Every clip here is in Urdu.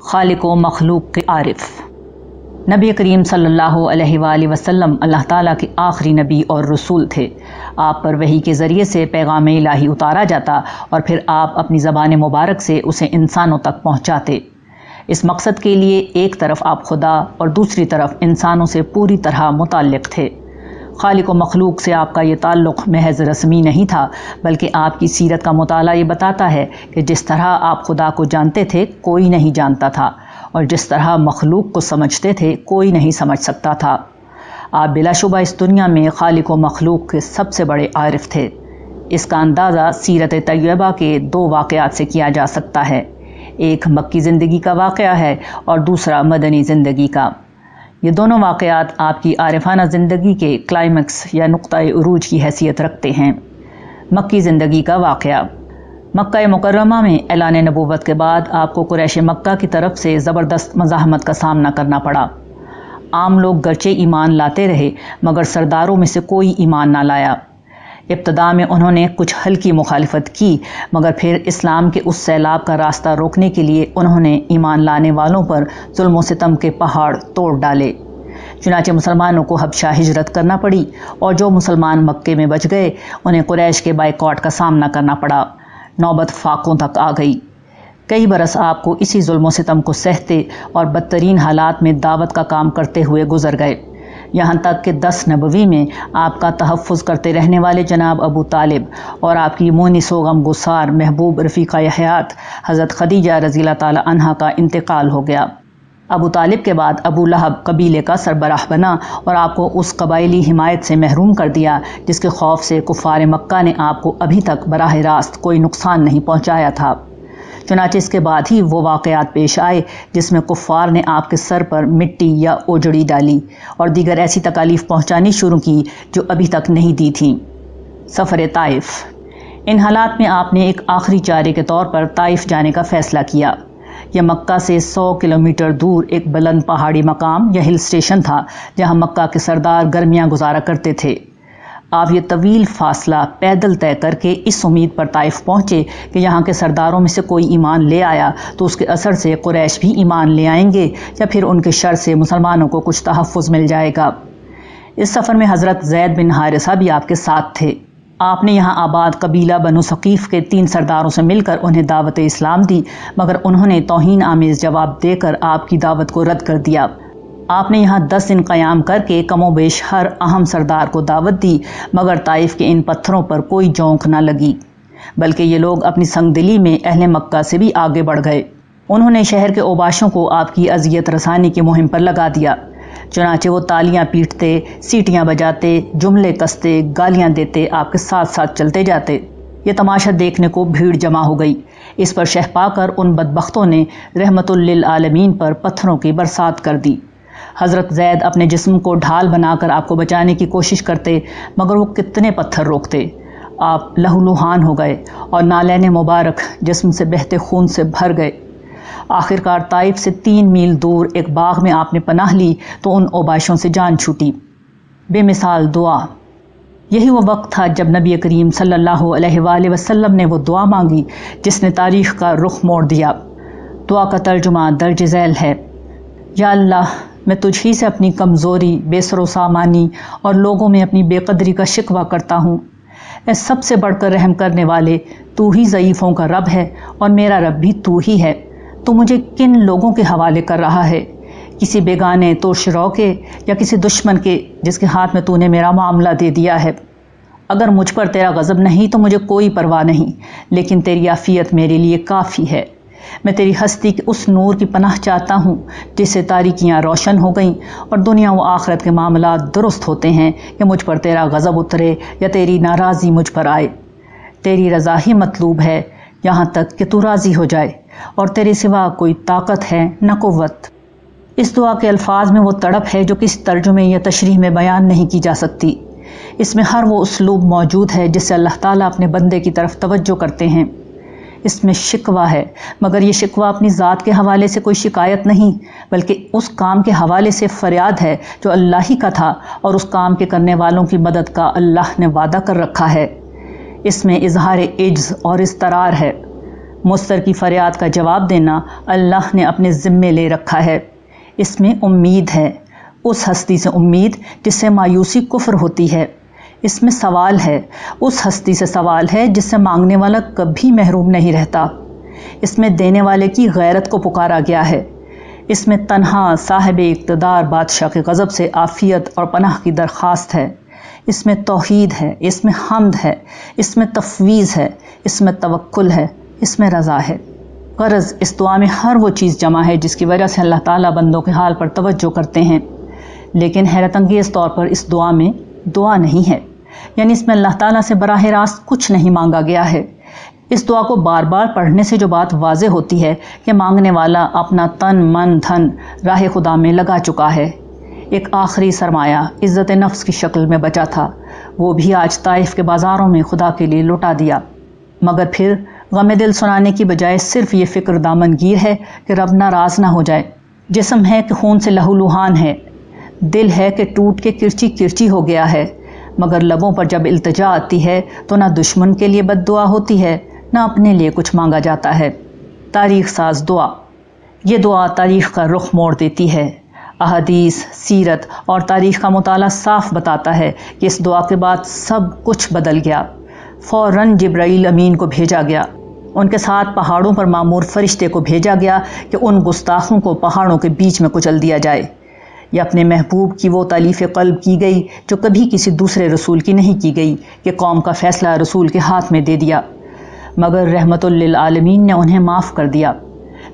خالق و مخلوق کے عارف۔ نبی کریم صلی اللہ علیہ وآلہ وسلم اللہ تعالیٰ کے آخری نبی اور رسول تھے۔ آپ پر وحی کے ذریعے سے پیغام الہی اتارا جاتا اور پھر آپ اپنی زبان مبارک سے اسے انسانوں تک پہنچاتے۔ اس مقصد کے لیے ایک طرف آپ خدا اور دوسری طرف انسانوں سے پوری طرح متعلق تھے۔ خالق و مخلوق سے آپ کا یہ تعلق محض رسمی نہیں تھا، بلکہ آپ کی سیرت کا مطالعہ یہ بتاتا ہے کہ جس طرح آپ خدا کو جانتے تھے کوئی نہیں جانتا تھا، اور جس طرح مخلوق کو سمجھتے تھے کوئی نہیں سمجھ سکتا تھا۔ آپ بلا شبہ اس دنیا میں خالق و مخلوق کے سب سے بڑے عارف تھے۔ اس کا اندازہ سیرت طیبہ کے 2 واقعات سے کیا جا سکتا ہے، ایک مکی زندگی کا واقعہ ہے اور دوسرا مدنی زندگی کا۔ یہ دونوں واقعات آپ کی عارفانہ زندگی کے کلائمیکس یا نقطۂ عروج کی حیثیت رکھتے ہیں۔ مکی زندگی کا واقعہ۔ مکہ مکرمہ میں اعلان نبوت کے بعد آپ کو قریش مکہ کی طرف سے زبردست مزاحمت کا سامنا کرنا پڑا۔ عام لوگ گرچہ ایمان لاتے رہے مگر سرداروں میں سے کوئی ایمان نہ لایا۔ ابتدا میں انہوں نے کچھ ہلکی مخالفت کی، مگر پھر اسلام کے اس سیلاب کا راستہ روکنے کے لیے انہوں نے ایمان لانے والوں پر ظلم و ستم کے پہاڑ توڑ ڈالے۔ چنانچہ مسلمانوں کو حبشہ ہجرت کرنا پڑی، اور جو مسلمان مکے میں بچ گئے انہیں قریش کے بائیکاٹ کا سامنا کرنا پڑا۔ نوبت فاقوں تک آ گئی۔ کئی برس آپ کو اسی ظلم و ستم کو سہتے اور بدترین حالات میں دعوت کا کام کرتے ہوئے گزر گئے، یہاں تک کہ 10 نبوی میں آپ کا تحفظ کرتے رہنے والے جناب ابو طالب اور آپ کی مونس و غم گسار محبوب رفیقہ حیات حضرت خدیجہ رضی اللہ تعالی عنہا کا انتقال ہو گیا۔ ابو طالب کے بعد ابو لہب قبیلے کا سربراہ بنا اور آپ کو اس قبائلی حمایت سے محروم کر دیا جس کے خوف سے کفار مکہ نے آپ کو ابھی تک براہ راست کوئی نقصان نہیں پہنچایا تھا۔ چنانچہ اس کے بعد ہی وہ واقعات پیش آئے جس میں کفار نے آپ کے سر پر مٹی یا اوجڑی ڈالی اور دیگر ایسی تکالیف پہنچانی شروع کی جو ابھی تک نہیں دی تھیں۔ سفر طائف۔ ان حالات میں آپ نے ایک آخری چارے کے طور پر طائف جانے کا فیصلہ کیا۔ یہ مکہ سے 100 کلومیٹر دور ایک بلند پہاڑی مقام یا ہل اسٹیشن تھا جہاں مکہ کے سردار گرمیاں گزارا کرتے تھے۔ آپ یہ طویل فاصلہ پیدل طے کر کے اس امید پر طائف پہنچے کہ یہاں کے سرداروں میں سے کوئی ایمان لے آیا تو اس کے اثر سے قریش بھی ایمان لے آئیں گے یا پھر ان کے شر سے مسلمانوں کو کچھ تحفظ مل جائے گا۔ اس سفر میں حضرت زید بن حارثہ بھی آپ کے ساتھ تھے۔ آپ نے یہاں آباد قبیلہ بنو ثقیف کے 3 سرداروں سے مل کر انہیں دعوت اسلام دی، مگر انہوں نے توہین آمیز جواب دے کر آپ کی دعوت کو رد کر دیا۔ آپ نے یہاں 10 دن قیام کر کے کم و بیش ہر اہم سردار کو دعوت دی، مگر طائف کے ان پتھروں پر کوئی جونک نہ لگی، بلکہ یہ لوگ اپنی سنگ دلی میں اہل مکہ سے بھی آگے بڑھ گئے۔ انہوں نے شہر کے اوباشوں کو آپ کی اذیت رسانی کی مہم پر لگا دیا۔ چنانچہ وہ تالیاں پیٹتے، سیٹیاں بجاتے، جملے کستے، گالیاں دیتے آپ کے ساتھ ساتھ چلتے جاتے۔ یہ تماشا دیکھنے کو بھیڑ جمع ہو گئی۔ اس پر شہ پا کر ان بدبختوں نے رحمت للعالمین پر پتھروں کی برسات کر دی۔ حضرت زید اپنے جسم کو ڈھال بنا کر آپ کو بچانے کی کوشش کرتے، مگر وہ کتنے پتھر روکتے۔ آپ لہولہان ہو گئے اور نالین مبارک جسم سے بہتے خون سے بھر گئے۔ آخرکار طائف سے 3 میل دور ایک باغ میں آپ نے پناہ لی تو ان اوباشوں سے جان چھوٹی۔ بے مثال دعا۔ یہی وہ وقت تھا جب نبی کریم صلی اللہ علیہ وآلہ وسلم نے وہ دعا مانگی جس نے تاریخ کا رخ موڑ دیا۔ دعا کا ترجمہ درج ذیل ہے: یا اللہ، میں تجھ ہی سے اپنی کمزوری، بے سر و سامانی اور لوگوں میں اپنی بے قدری کا شکوہ کرتا ہوں۔ اے سب سے بڑھ کر رحم کرنے والے، تو ہی ضعیفوں کا رب ہے اور میرا رب بھی تو ہی ہے۔ تو مجھے کن لوگوں کے حوالے کر رہا ہے؟ کسی بیگانے توش رو کے یا کسی دشمن کے جس کے ہاتھ میں تو نے میرا معاملہ دے دیا ہے؟ اگر مجھ پر تیرا غضب نہیں تو مجھے کوئی پرواہ نہیں، لیکن تیری عافیت میرے لیے کافی ہے۔ میں تیری ہستی کے اس نور کی پناہ چاہتا ہوں جس سے تاریکیاں روشن ہو گئیں اور دنیا و آخرت کے معاملات درست ہوتے ہیں کہ مجھ پر تیرا غضب اترے یا تیری ناراضی مجھ پر آئے۔ تیری رضا ہی مطلوب ہے یہاں تک کہ تو راضی ہو جائے، اور تیرے سوا کوئی طاقت ہے نہ قوت۔ اس دعا کے الفاظ میں وہ تڑپ ہے جو کسی ترجمے یا تشریح میں بیان نہیں کی جا سکتی۔ اس میں ہر وہ اسلوب موجود ہے جس سے اللہ تعالیٰ اپنے بندے کی طرف توجہ کرتے ہیں۔ اس میں شکوہ ہے، مگر یہ شکوہ اپنی ذات کے حوالے سے کوئی شکایت نہیں، بلکہ اس کام کے حوالے سے فریاد ہے جو اللہ ہی کا تھا اور اس کام کے کرنے والوں کی مدد کا اللہ نے وعدہ کر رکھا ہے۔ اس میں اظہار عجز اور اضطرار ہے۔ مضطر کی فریاد کا جواب دینا اللہ نے اپنے ذمے لے رکھا ہے۔ اس میں امید ہے، اس ہستی سے امید جس سے مایوسی کفر ہوتی ہے۔ اس میں سوال ہے، اس ہستی سے سوال ہے جس سے مانگنے والا کبھی محروم نہیں رہتا۔ اس میں دینے والے کی غیرت کو پکارا گیا ہے۔ اس میں تنہا صاحب اقتدار بادشاہ کے غضب سے عافیت اور پناہ کی درخواست ہے۔ اس میں توحید ہے، اس میں حمد ہے، اس میں تفویض ہے، اس میں توکل ہے، اس میں رضا ہے۔ غرض اس دعا میں ہر وہ چیز جمع ہے جس کی وجہ سے اللہ تعالیٰ بندوں کے حال پر توجہ کرتے ہیں۔ لیکن حیرت انگیز طور پر اس دعا میں دعا نہیں ہے، یعنی اس میں اللہ تعالیٰ سے براہ راست کچھ نہیں مانگا گیا ہے۔ اس دعا کو بار بار پڑھنے سے جو بات واضح ہوتی ہے کہ مانگنے والا اپنا تن من دھن راہ خدا میں لگا چکا ہے۔ ایک آخری سرمایہ عزت نفس کی شکل میں بچا تھا، وہ بھی آج طائف کے بازاروں میں خدا کے لیے لٹا دیا۔ مگر پھر غم دل سنانے کی بجائے صرف یہ فکر دامن گیر ہے کہ رب ناراض نہ ہو جائے۔ جسم ہے کہ خون سے لہو لہان ہے، دل ہے کہ ٹوٹ کے کرچی کرچی ہو گیا ہے، مگر لبوں پر جب التجا آتی ہے تو نہ دشمن کے لیے بد دعا ہوتی ہے، نہ اپنے لیے کچھ مانگا جاتا ہے۔ تاریخ ساز دعا، یہ دعا تاریخ کا رخ موڑ دیتی ہے۔ احادیث، سیرت اور تاریخ کا مطالعہ صاف بتاتا ہے کہ اس دعا کے بعد سب کچھ بدل گیا۔ فوراً جبرائیل امین کو بھیجا گیا، ان کے ساتھ پہاڑوں پر مامور فرشتے کو بھیجا گیا کہ ان گستاخوں کو پہاڑوں کے بیچ میں کچل دیا جائے۔ یہ اپنے محبوب کی وہ تالیف قلب کی گئی جو کبھی کسی دوسرے رسول کی نہیں کی گئی کہ قوم کا فیصلہ رسول کے ہاتھ میں دے دیا، مگر رحمت للعالمین نے انہیں معاف کر دیا۔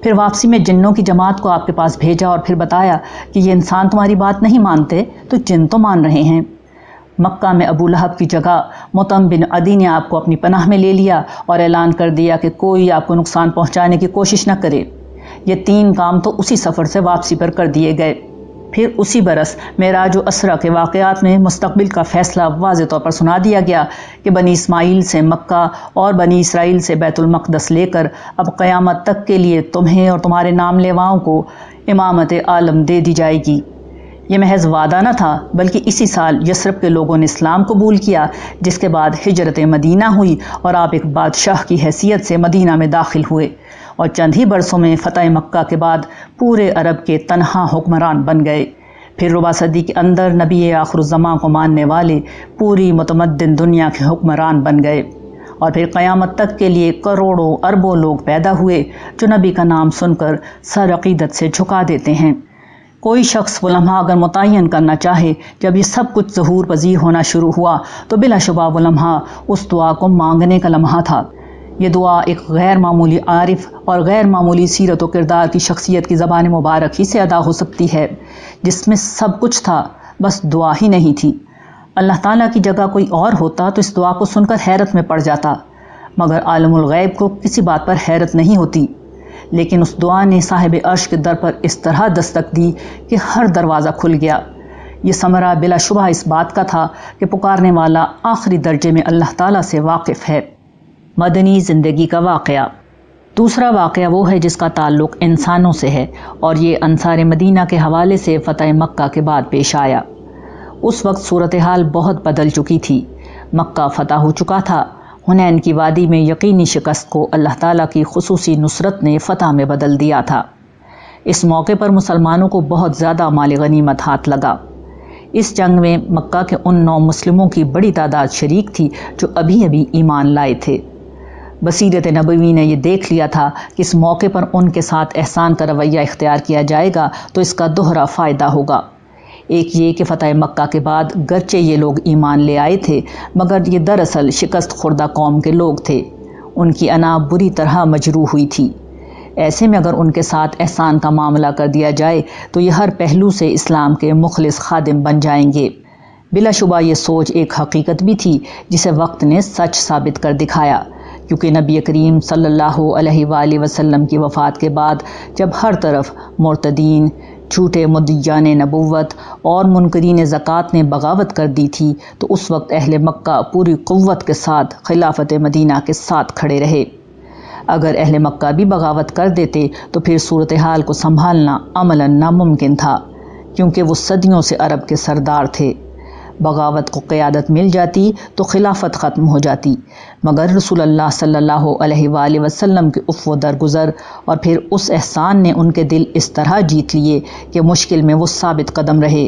پھر واپسی میں جنوں کی جماعت کو آپ کے پاس بھیجا اور پھر بتایا کہ یہ انسان تمہاری بات نہیں مانتے تو جن تو مان رہے ہیں۔ مکہ میں ابو لہب کی جگہ مطعم بن عدی نے آپ کو اپنی پناہ میں لے لیا اور اعلان کر دیا کہ کوئی آپ کو نقصان پہنچانے کی کوشش نہ کرے۔ یہ 3 کام تو اسی سفر سے واپسی پر کر دیے گئے۔ پھر اسی برس معراج و اسرا کے واقعات میں مستقبل کا فیصلہ واضح طور پر سنا دیا گیا کہ بنی اسماعیل سے مکہ اور بنی اسرائیل سے بیت المقدس لے کر اب قیامت تک کے لیے تمہیں اور تمہارے نام لیواؤں کو امامت عالم دے دی جائے گی۔ یہ محض وعدہ نہ تھا، بلکہ اسی سال یثرب کے لوگوں نے اسلام قبول کیا، جس کے بعد ہجرت مدینہ ہوئی اور آپ ایک بادشاہ کی حیثیت سے مدینہ میں داخل ہوئے، اور چند ہی برسوں میں فتح مکہ کے بعد پورے عرب کے تنہا حکمران بن گئے۔ پھر ربع صدی کے اندر نبی آخر الزماں کو ماننے والے پوری متمدن دنیا کے حکمران بن گئے، اور پھر قیامت تک کے لیے کروڑوں اربوں لوگ پیدا ہوئے جو نبی کا نام سن کر سر عقیدت سے جھکا دیتے ہیں۔ کوئی شخص وہ لمحہ اگر متعین کرنا چاہے جب یہ سب کچھ ظہور پذیر ہونا شروع ہوا تو بلا شبہ وہ لمحہ اس دعا کو مانگنے کا لمحہ تھا۔ یہ دعا ایک غیر معمولی عارف اور غیر معمولی سیرت و کردار کی شخصیت کی زبان مبارک ہی سے ادا ہو سکتی ہے، جس میں سب کچھ تھا، بس دعا ہی نہیں تھی۔ اللہ تعالیٰ کی جگہ کوئی اور ہوتا تو اس دعا کو سن کر حیرت میں پڑ جاتا، مگر عالم الغیب کو کسی بات پر حیرت نہیں ہوتی۔ لیکن اس دعا نے صاحب عرش کے در پر اس طرح دستک دی کہ ہر دروازہ کھل گیا۔ یہ ثمرہ بلا شبہ اس بات کا تھا کہ پکارنے والا آخری درجے میں اللہ تعالیٰ سے واقف ہے۔ مدنی زندگی کا واقعہ۔ دوسرا واقعہ وہ ہے جس کا تعلق انسانوں سے ہے، اور یہ انصار مدینہ کے حوالے سے فتح مکہ کے بعد پیش آیا۔ اس وقت صورتحال بہت بدل چکی تھی، مکہ فتح ہو چکا تھا۔ حنین کی وادی میں یقینی شکست کو اللہ تعالیٰ کی خصوصی نصرت نے فتح میں بدل دیا تھا۔ اس موقع پر مسلمانوں کو بہت زیادہ مال غنیمت ہاتھ لگا۔ اس جنگ میں مکہ کے ان 9 مسلموں کی بڑی تعداد شریک تھی جو ابھی ابھی ایمان لائے تھے۔ بصیرت نبوی نے یہ دیکھ لیا تھا کہ اس موقع پر ان کے ساتھ احسان کا رویہ اختیار کیا جائے گا تو اس کا دوہرا فائدہ ہوگا۔ ایک یہ کہ فتح مکہ کے بعد گرچہ یہ لوگ ایمان لے آئے تھے، مگر یہ دراصل شکست خوردہ قوم کے لوگ تھے، ان کی انا بری طرح مجروح ہوئی تھی۔ ایسے میں اگر ان کے ساتھ احسان کا معاملہ کر دیا جائے تو یہ ہر پہلو سے اسلام کے مخلص خادم بن جائیں گے۔ بلا شبہ یہ سوچ ایک حقیقت بھی تھی جسے وقت نے سچ ثابت کر دکھایا، کیونکہ نبی کریم صلی اللہ علیہ وآلہ وسلم کی وفات کے بعد جب ہر طرف مرتدین، جھوٹے مدعیان نبوت اور منکرین زکوٰۃ نے بغاوت کر دی تھی تو اس وقت اہل مکہ پوری قوت کے ساتھ خلافت مدینہ کے ساتھ کھڑے رہے۔ اگر اہل مکہ بھی بغاوت کر دیتے تو پھر صورتحال کو سنبھالنا عملاً ناممکن تھا، کیونکہ وہ صدیوں سے عرب کے سردار تھے۔ بغاوت کو قیادت مل جاتی تو خلافت ختم ہو جاتی، مگر رسول اللہ صلی اللہ علیہ وآلہ وسلم کے عفو درگزر اور پھر اس احسان نے ان کے دل اس طرح جیت لیے کہ مشکل میں وہ ثابت قدم رہے۔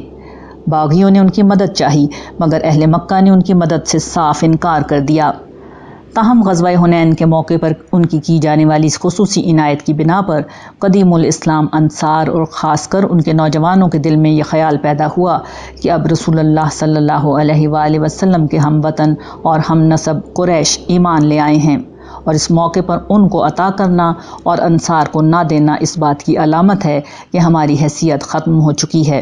باغیوں نے ان کی مدد چاہی مگر اہل مکہ نے ان کی مدد سے صاف انکار کر دیا۔ تاہم غزوہ حنین کے موقع پر ان کی جانے والی اس خصوصی عنایت کی بنا پر قدیم الاسلام انصار اور خاص کر ان کے نوجوانوں کے دل میں یہ خیال پیدا ہوا کہ اب رسول اللہ صلی اللہ علیہ وآلہ وسلم کے ہم وطن اور ہم نسب قریش ایمان لے آئے ہیں، اور اس موقع پر ان کو عطا کرنا اور انصار کو نہ دینا اس بات کی علامت ہے کہ ہماری حیثیت ختم ہو چکی ہے۔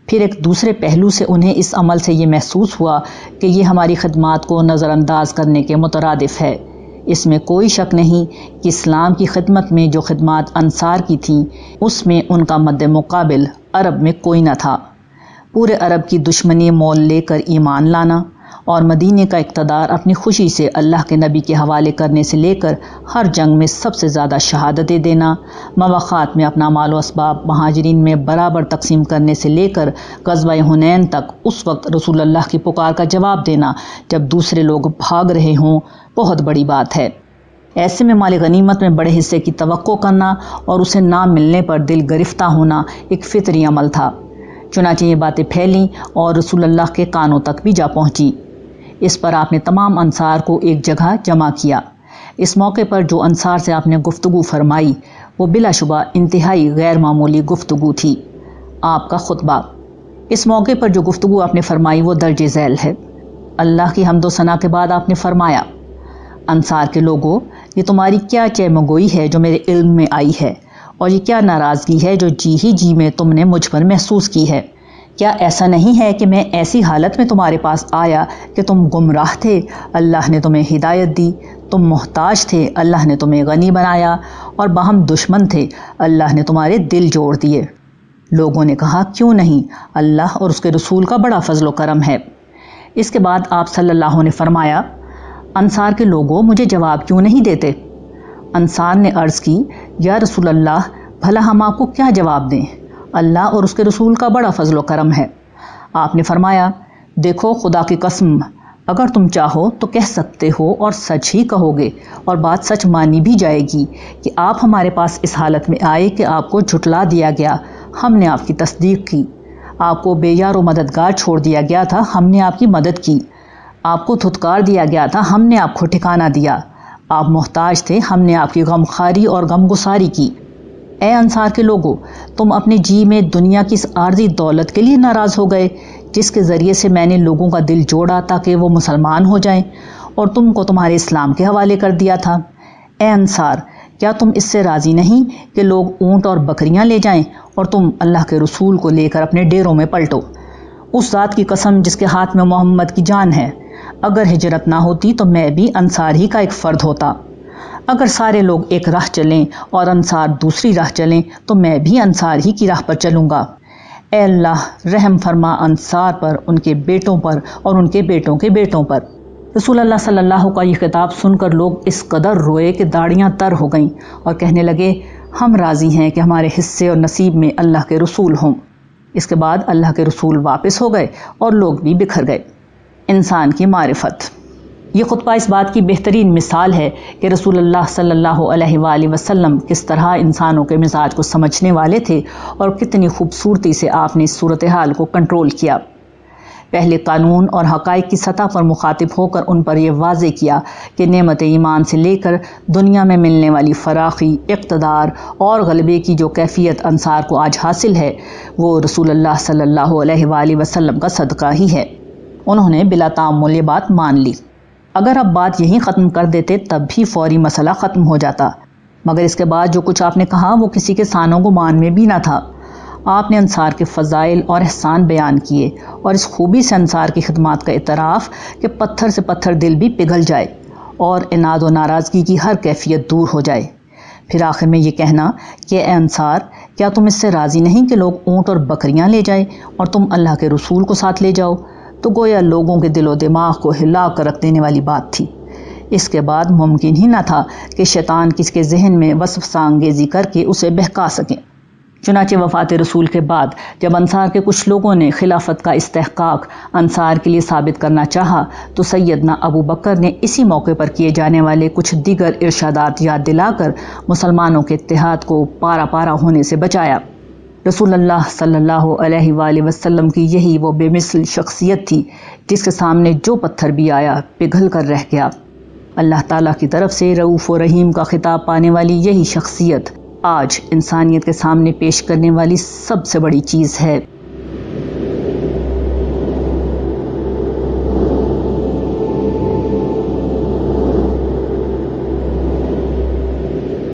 پھر ایک دوسرے پہلو سے انہیں اس عمل سے یہ محسوس ہوا کہ یہ ہماری خدمات کو نظر انداز کرنے کے مترادف ہے۔ اس میں کوئی شک نہیں کہ اسلام کی خدمت میں جو خدمات انصار کی تھیں اس میں ان کا مد مقابل عرب میں کوئی نہ تھا۔ پورے عرب کی دشمنی مول لے کر ایمان لانا اور مدینے کا اقتدار اپنی خوشی سے اللہ کے نبی کے حوالے کرنے سے لے کر ہر جنگ میں سب سے زیادہ شہادتیں دینا، مواقعات میں اپنا مال و اسباب مہاجرین میں برابر تقسیم کرنے سے لے کر غزوہ حنین تک اس وقت رسول اللہ کی پکار کا جواب دینا جب دوسرے لوگ بھاگ رہے ہوں، بہت بڑی بات ہے۔ ایسے میں مال غنیمت میں بڑے حصے کی توقع کرنا اور اسے نہ ملنے پر دل گرفتہ ہونا ایک فطری عمل تھا۔ چنانچہ یہ باتیں پھیلیں اور رسول اللہ کے کانوں تک بھی جا پہنچی۔ اس پر آپ نے تمام انصار کو ایک جگہ جمع کیا۔ اس موقع پر جو انصار سے آپ نے گفتگو فرمائی وہ بلا شبہ انتہائی غیر معمولی گفتگو تھی۔ آپ کا خطبہ، اس موقع پر جو گفتگو آپ نے فرمائی وہ درج ذیل ہے۔ اللہ کی حمد و ثنا کے بعد آپ نے فرمایا، انصار کے لوگوں، یہ تمہاری کیا چہمگوئی ہے جو میرے علم میں آئی ہے، اور یہ کیا ناراضگی ہے جو جی ہی جی میں تم نے مجھ پر محسوس کی ہے؟ کیا ایسا نہیں ہے کہ میں ایسی حالت میں تمہارے پاس آیا کہ تم گمراہ تھے، اللہ نے تمہیں ہدایت دی، تم محتاج تھے، اللہ نے تمہیں غنی بنایا، اور باہم دشمن تھے، اللہ نے تمہارے دل جوڑ دیے؟ لوگوں نے کہا، کیوں نہیں، اللہ اور اس کے رسول کا بڑا فضل و کرم ہے۔ اس کے بعد آپ صلی اللہ علیہ وسلم نے فرمایا، انصار کے لوگوں، مجھے جواب کیوں نہیں دیتے؟ انصار نے عرض کی، یا رسول اللہ، بھلا ہم آپ کو کیا جواب دیں؟ اللہ اور اس کے رسول کا بڑا فضل و کرم ہے۔ آپ نے فرمایا، دیکھو خدا کی قسم، اگر تم چاہو تو کہہ سکتے ہو اور سچ ہی کہو گے، اور بات سچ مانی بھی جائے گی کہ آپ ہمارے پاس اس حالت میں آئے کہ آپ کو جھٹلا دیا گیا، ہم نے آپ کی تصدیق کی، آپ کو بے یار و مددگار چھوڑ دیا گیا تھا، ہم نے آپ کی مدد کی، آپ کو دھتکار دیا گیا تھا، ہم نے آپ کو ٹھکانہ دیا، آپ محتاج تھے، ہم نے آپ کی غمخواری اور غمگساری کی۔ اے انصار کے لوگوں، تم اپنے جی میں دنیا کی اس عارضی دولت کے لیے ناراض ہو گئے جس کے ذریعے سے میں نے لوگوں کا دل جوڑا تاکہ وہ مسلمان ہو جائیں اور تم کو تمہارے اسلام کے حوالے کر دیا تھا۔ اے انصار، کیا تم اس سے راضی نہیں کہ لوگ اونٹ اور بکریاں لے جائیں اور تم اللہ کے رسول کو لے کر اپنے ڈیروں میں پلٹو؟ اس ذات کی قسم جس کے ہاتھ میں محمد کی جان ہے، اگر ہجرت نہ ہوتی تو میں بھی انصار ہی کا ایک فرد ہوتا۔ اگر سارے لوگ ایک راہ چلیں اور انصار دوسری راہ چلیں تو میں بھی انصار ہی کی راہ پر چلوں گا۔ اے اللہ، رحم فرما انصار پر، ان کے بیٹوں پر اور ان کے بیٹوں کے بیٹوں پر۔ رسول اللہ صلی اللہ علیہ وسلم کا یہ خطاب سن کر لوگ اس قدر روئے کہ داڑیاں تر ہو گئیں اور کہنے لگے، ہم راضی ہیں کہ ہمارے حصے اور نصیب میں اللہ کے رسول ہوں۔ اس کے بعد اللہ کے رسول واپس ہو گئے اور لوگ بھی بکھر گئے۔ انسان کی معرفت، یہ خطبہ اس بات کی بہترین مثال ہے کہ رسول اللہ صلی اللہ علیہ وآلہ وسلم کس طرح انسانوں کے مزاج کو سمجھنے والے تھے اور کتنی خوبصورتی سے آپ نے اس صورتحال کو کنٹرول کیا۔ پہلے قانون اور حقائق کی سطح پر مخاطب ہو کر ان پر یہ واضح کیا کہ نعمت ایمان سے لے کر دنیا میں ملنے والی فراخی، اقتدار اور غلبے کی جو کیفیت انصار کو آج حاصل ہے وہ رسول اللہ صلی اللہ علیہ وآلہ وسلم کا صدقہ ہی ہے۔ انہوں نے بلا تعمل یہ بات مان لی۔ اگر اب بات یہیں ختم کر دیتے تب بھی فوری مسئلہ ختم ہو جاتا، مگر اس کے بعد جو کچھ آپ نے کہا وہ کسی کے سانوں گمان میں بھی نہ تھا۔ آپ نے انصار کے فضائل اور احسان بیان کیے اور اس خوبی سے انصار کی خدمات کا اعتراف کہ پتھر سے پتھر دل بھی پگھل جائے اور عناد و ناراضگی کی ہر کیفیت دور ہو جائے۔ پھر آخر میں یہ کہنا کہ اے انصار، کیا تم اس سے راضی نہیں کہ لوگ اونٹ اور بکریاں لے جائیں اور تم اللہ کے رسول کو ساتھ لے جاؤ؟ تو گویا لوگوں کے دل و دماغ کو ہلا کر رکھ دینے والی بات تھی۔ اس کے بعد ممکن ہی نہ تھا کہ شیطان کس کے ذہن میں وسوسہ انگیزی کر کے اسے بہکا سکیں۔ چنانچہ وفات رسول کے بعد جب انصار کے کچھ لوگوں نے خلافت کا استحقاق انصار کے لیے ثابت کرنا چاہا تو سیدنا ابو بکر نے اسی موقع پر کیے جانے والے کچھ دیگر ارشادات یاد دلا کر مسلمانوں کے اتحاد کو پارا پارا ہونے سے بچایا۔ رسول اللہ صلی اللہ علیہ وآلہ وسلم کی یہی وہ بے مثل شخصیت تھی جس کے سامنے جو پتھر بھی آیا پگھل کر رہ گیا۔ اللہ تعالیٰ کی طرف سے رؤوف و رحیم کا خطاب پانے والی یہی شخصیت آج انسانیت کے سامنے پیش کرنے والی سب سے بڑی چیز ہے۔